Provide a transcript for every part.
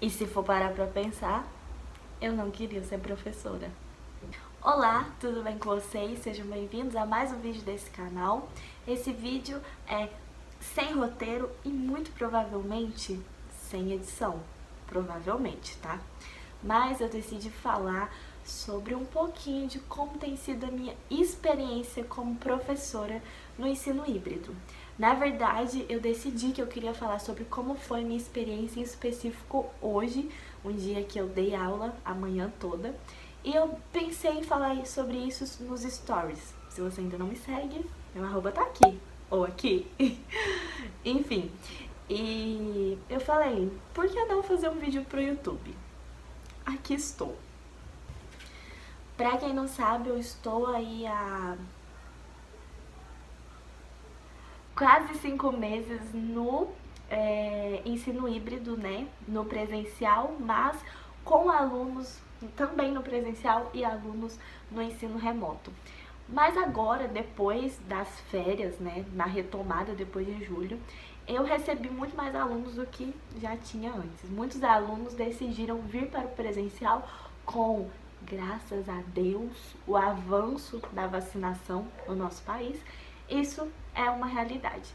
E se for parar pra pensar, eu não queria ser professora. Olá, tudo bem com vocês? Sejam bem-vindos a mais um vídeo desse canal. Esse vídeo é sem roteiro e muito provavelmente sem edição. Provavelmente, tá? Mas eu decidi falar sobre um pouquinho de como tem sido a minha experiência como professora no ensino híbrido. Na verdade, eu decidi que eu queria falar sobre como foi a minha experiência em específico hoje, um dia que eu dei aula a manhã toda, e eu pensei em falar sobre isso nos stories. Se você ainda não me segue, meu arroba tá aqui, ou aqui. Enfim, e eu falei, por que não fazer um vídeo pro YouTube? Aqui estou. Pra quem não sabe, eu estou aí há quase 5 meses no ensino híbrido, né? No presencial, mas com alunos também no presencial e alunos no ensino remoto. Mas agora, depois das férias, né, na retomada depois de julho, eu recebi muito mais alunos do que já tinha antes. Muitos alunos decidiram vir para o presencial com, graças a Deus, o avanço da vacinação no nosso país. Isso é uma realidade.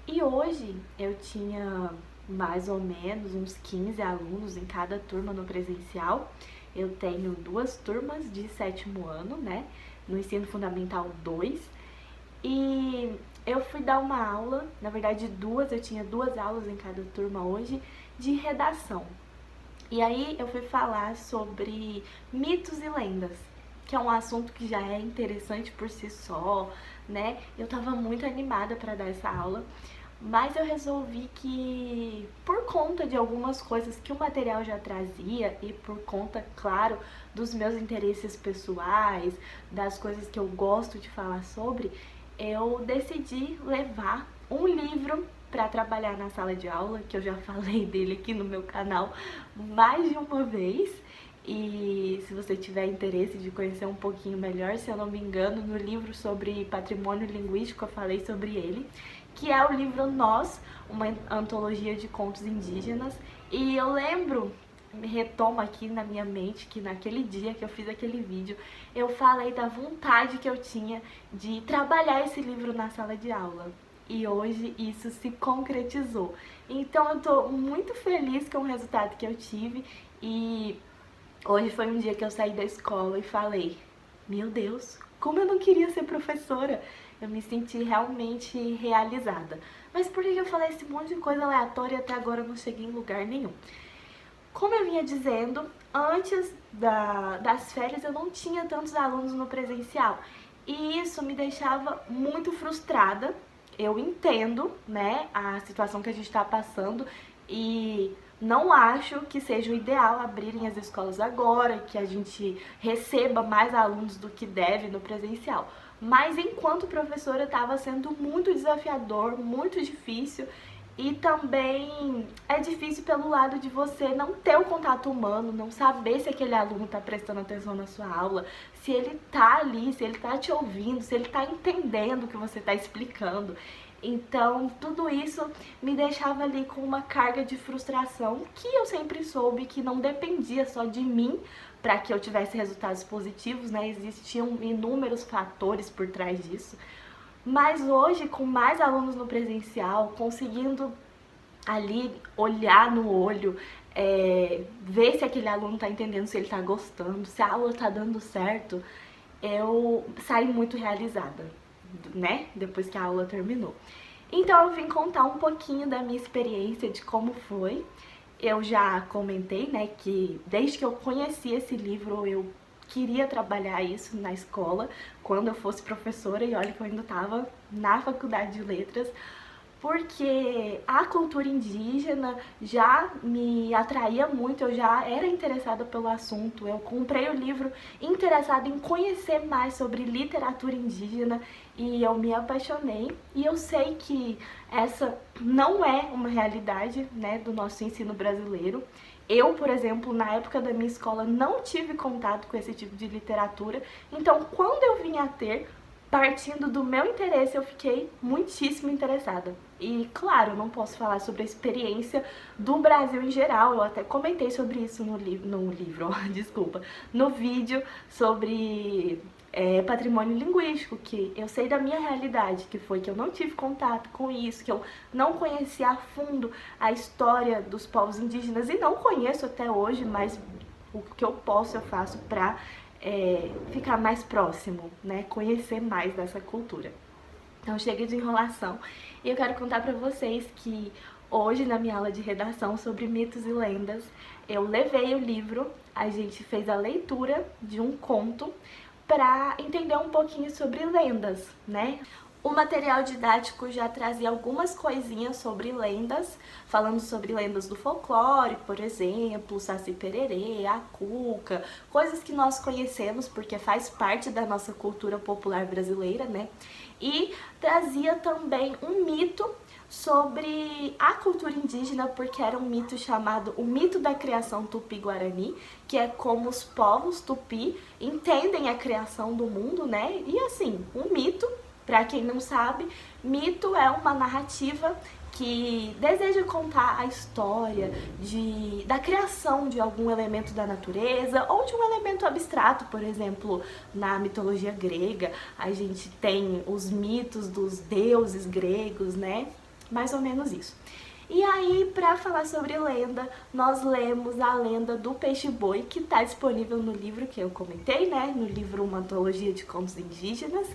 E hoje eu tinha mais ou menos uns 15 alunos em cada turma no presencial. Eu tenho 2 turmas de 7º ano, né, no ensino fundamental 2. E eu fui dar uma aula, na verdade eu tinha 2 aulas em cada turma hoje, de redação. E aí eu fui falar sobre mitos e lendas, que é um assunto que já é interessante por si só, né? Eu tava muito animada para dar essa aula, mas eu resolvi que, por conta de algumas coisas que o material já trazia e por conta, claro, dos meus interesses pessoais, das coisas que eu gosto de falar sobre, eu decidi levar um livro para trabalhar na sala de aula, que eu já falei dele aqui no meu canal mais de uma vez. E se você tiver interesse de conhecer um pouquinho melhor, se eu não me engano, no livro sobre patrimônio linguístico eu falei sobre ele, que é o livro Nós, uma antologia de contos indígenas. E eu lembro, me retomo aqui na minha mente, que naquele dia que eu fiz aquele vídeo, eu falei da vontade que eu tinha de trabalhar esse livro na sala de aula. E hoje isso se concretizou. Então eu tô muito feliz com o resultado que eu tive e hoje foi um dia que eu saí da escola e falei, meu Deus, como eu não queria ser professora. Eu me senti realmente realizada. Mas por que eu falei esse monte de coisa aleatória e até agora eu não cheguei em lugar nenhum? Como eu vinha dizendo, antes das férias eu não tinha tantos alunos no presencial. E isso me deixava muito frustrada. Eu entendo, né, a situação que a gente está passando e não acho que seja o ideal abrirem as escolas agora, que a gente receba mais alunos do que deve no presencial. Mas enquanto professora estava sendo muito desafiador, muito difícil. E também é difícil pelo lado de você não ter o contato humano, não saber se aquele aluno está prestando atenção na sua aula, se ele está ali, se ele está te ouvindo, se ele está entendendo o que você está explicando. Então, tudo isso me deixava ali com uma carga de frustração que eu sempre soube que não dependia só de mim para que eu tivesse resultados positivos, né? Existiam inúmeros fatores por trás disso. Mas hoje, com mais alunos no presencial, conseguindo ali olhar no olho, ver se aquele aluno está entendendo, se ele está gostando, se a aula está dando certo, eu saí muito realizada, né? Depois que a aula terminou. Então eu vim contar um pouquinho da minha experiência, de como foi. Eu já comentei, né, que desde que eu conheci esse livro, eu queria trabalhar isso na escola, quando eu fosse professora, e olha que eu ainda estava na faculdade de letras, porque a cultura indígena já me atraía muito, eu já era interessada pelo assunto, eu comprei o livro interessada em conhecer mais sobre literatura indígena e eu me apaixonei. E eu sei que essa não é uma realidade, né, do nosso ensino brasileiro. Eu, por exemplo, na época da minha escola não tive contato com esse tipo de literatura, então quando eu vim a ter, partindo do meu interesse, eu fiquei muitíssimo interessada. E, claro, eu não posso falar sobre a experiência do Brasil em geral, eu até comentei sobre isso no livro, desculpa, no vídeo sobre patrimônio linguístico, que eu sei da minha realidade, que foi que eu não tive contato com isso, que eu não conhecia a fundo a história dos povos indígenas e não conheço até hoje, mas o que eu posso eu faço pra ficar mais próximo, né? Conhecer mais dessa cultura. Então chega de enrolação. E eu quero contar pra vocês que hoje na minha aula de redação sobre mitos e lendas, eu levei o livro, a gente fez a leitura de um conto para entender um pouquinho sobre lendas, né? O material didático já trazia algumas coisinhas sobre lendas, falando sobre lendas do folclore, por exemplo, Saci Pererê, a Cuca, coisas que nós conhecemos porque faz parte da nossa cultura popular brasileira, né? E trazia também um mito sobre a cultura indígena, porque era um mito chamado o mito da criação Tupi-Guarani, que é como os povos Tupi entendem a criação do mundo, né? E assim, um mito. Para quem não sabe, mito é uma narrativa que deseja contar a história da criação de algum elemento da natureza ou de um elemento abstrato. Por exemplo, na mitologia grega, a gente tem os mitos dos deuses gregos, né? Mais ou menos isso. E aí, para falar sobre lenda, nós lemos a lenda do peixe-boi, que está disponível no livro que eu comentei, né? No livro Uma Antologia de Contos Indígenas.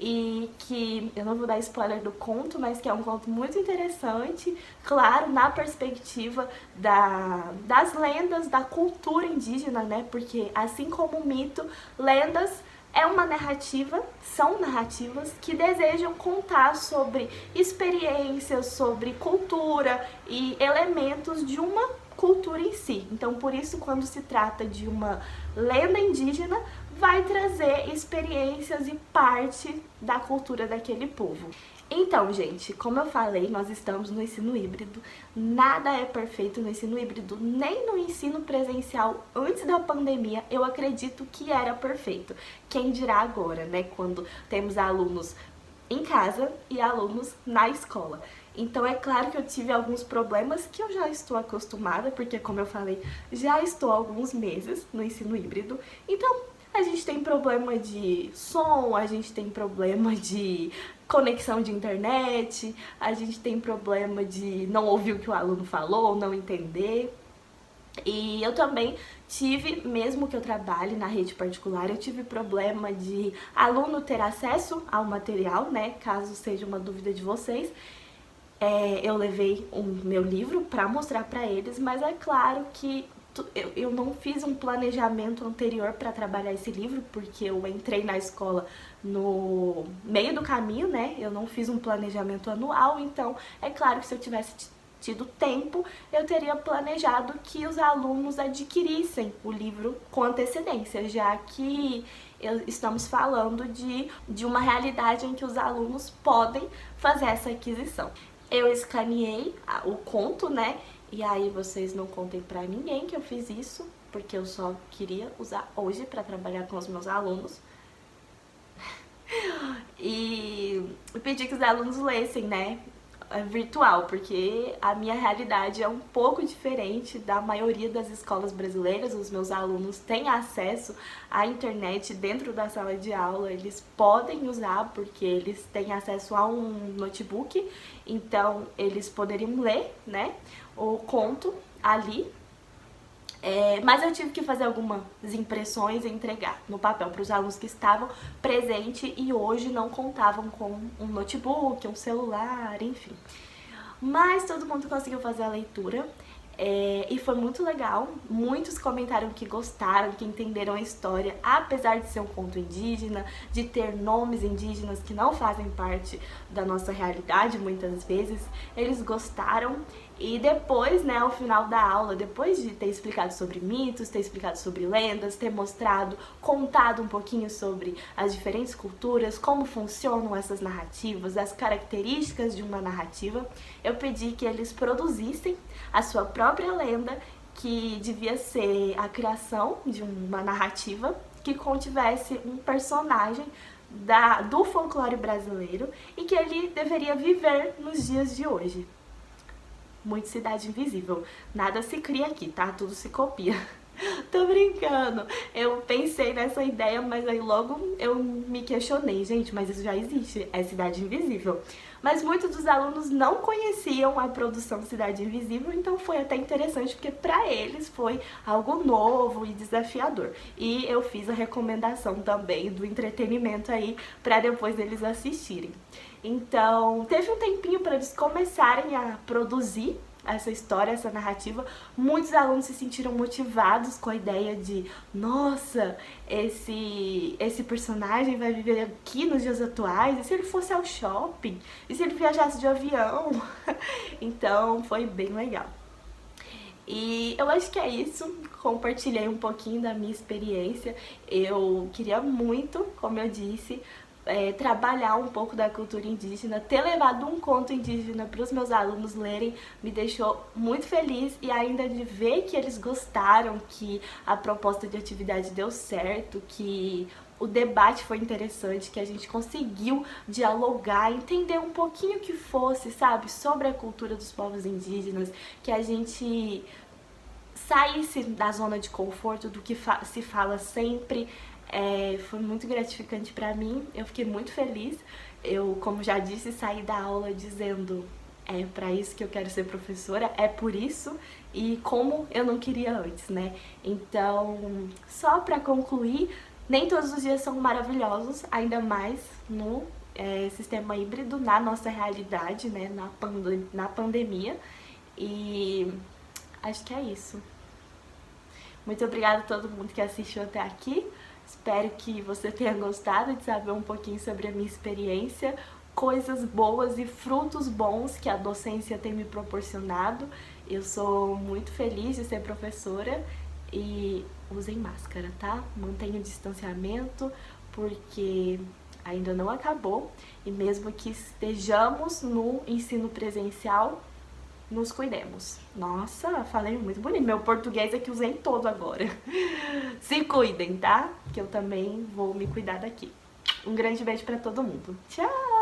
E que, eu não vou dar spoiler do conto, mas que é um conto muito interessante, claro, na perspectiva das lendas, da cultura indígena, né? Porque assim como o mito, lendas é uma narrativa, são narrativas que desejam contar sobre experiências, sobre cultura e elementos de uma cultura em si. Então, por isso, quando se trata de uma lenda indígena, vai trazer experiências e parte da cultura daquele povo. Então, gente, como eu falei, nós estamos no ensino híbrido. Nada é perfeito no ensino híbrido, nem no ensino presencial antes da pandemia eu acredito que era perfeito. Quem dirá agora, né, quando temos alunos em casa e alunos na escola. Então é claro que eu tive alguns problemas que eu já estou acostumada, porque como eu falei, já estou há alguns meses no ensino híbrido. Então a gente tem problema de som, a gente tem problema de conexão de internet, a gente tem problema de não ouvir o que o aluno falou, não entender. E eu também tive, mesmo que eu trabalhe na rede particular, eu tive problema de aluno ter acesso ao material, né? Caso seja uma dúvida de vocês. Eu levei o meu livro para mostrar para eles, mas é claro que eu não fiz um planejamento anterior para trabalhar esse livro, porque eu entrei na escola no meio do caminho, né? Eu não fiz um planejamento anual, então é claro que se eu tivesse tido tempo, eu teria planejado que os alunos adquirissem o livro com antecedência, já que estamos falando de uma realidade em que os alunos podem fazer essa aquisição. Eu escaneei o conto, né? E aí vocês não contem pra ninguém que eu fiz isso, porque eu só queria usar hoje pra trabalhar com os meus alunos. E pedi que os alunos lessem, né? Virtual, porque a minha realidade é um pouco diferente da maioria das escolas brasileiras. Os meus alunos têm acesso à internet dentro da sala de aula, eles podem usar porque eles têm acesso a um notebook, então eles poderiam ler, né, o conto ali. Mas eu tive que fazer algumas impressões e entregar no papel para os alunos que estavam presentes e hoje não contavam com um notebook, um celular, enfim. Mas todo mundo conseguiu fazer a leitura e foi muito legal. Muitos comentaram que gostaram, que entenderam a história, apesar de ser um conto indígena, de ter nomes indígenas que não fazem parte da nossa realidade muitas vezes. Eles gostaram. E depois, né, ao final da aula, depois de ter explicado sobre mitos, ter explicado sobre lendas, ter mostrado, contado um pouquinho sobre as diferentes culturas, como funcionam essas narrativas, as características de uma narrativa, eu pedi que eles produzissem a sua própria lenda, que devia ser a criação de uma narrativa que contivesse um personagem do folclore brasileiro e que ele deveria viver nos dias de hoje. Muito Cidade Invisível. Nada se cria aqui, tá? Tudo se copia. Tô brincando. Eu pensei nessa ideia, mas aí logo eu me questionei. Gente, mas isso já existe, é Cidade Invisível. Mas muitos dos alunos não conheciam a produção Cidade Invisível, então foi até interessante, porque pra eles foi algo novo e desafiador. E eu fiz a recomendação também do entretenimento aí, pra depois eles assistirem. Então, teve um tempinho para eles começarem a produzir essa história, essa narrativa. Muitos alunos se sentiram motivados com a ideia de, nossa, esse personagem vai viver aqui nos dias atuais, e se ele fosse ao shopping? E se ele viajasse de avião? Então foi bem legal. E eu acho que é isso, compartilhei um pouquinho da minha experiência. Eu queria muito, como eu disse, trabalhar um pouco da cultura indígena, ter levado um conto indígena para os meus alunos lerem me deixou muito feliz, e ainda de ver que eles gostaram, que a proposta de atividade deu certo, que o debate foi interessante, que a gente conseguiu dialogar, entender um pouquinho que fosse, sabe, sobre a cultura dos povos indígenas, que a gente saísse da zona de conforto do que se fala sempre. Foi muito gratificante pra mim, eu fiquei muito feliz. Eu, como já disse, saí da aula dizendo, é pra isso que eu quero ser professora, é por isso, e como eu não queria antes, né? Então, só pra concluir, nem todos os dias são maravilhosos, ainda mais no sistema híbrido, na nossa realidade, né? Na pandemia, e acho que é isso. Muito obrigada a todo mundo que assistiu até aqui. Espero que você tenha gostado de saber um pouquinho sobre a minha experiência, coisas boas e frutos bons que a docência tem me proporcionado. Eu sou muito feliz de ser professora, e usem máscara, tá? Mantenham o distanciamento, porque ainda não acabou, e mesmo que estejamos no ensino presencial, nos cuidemos. Nossa, falei muito bonito. Meu português é que usei todo agora. Se cuidem, tá? Que eu também vou me cuidar daqui. Um grande beijo pra todo mundo. Tchau!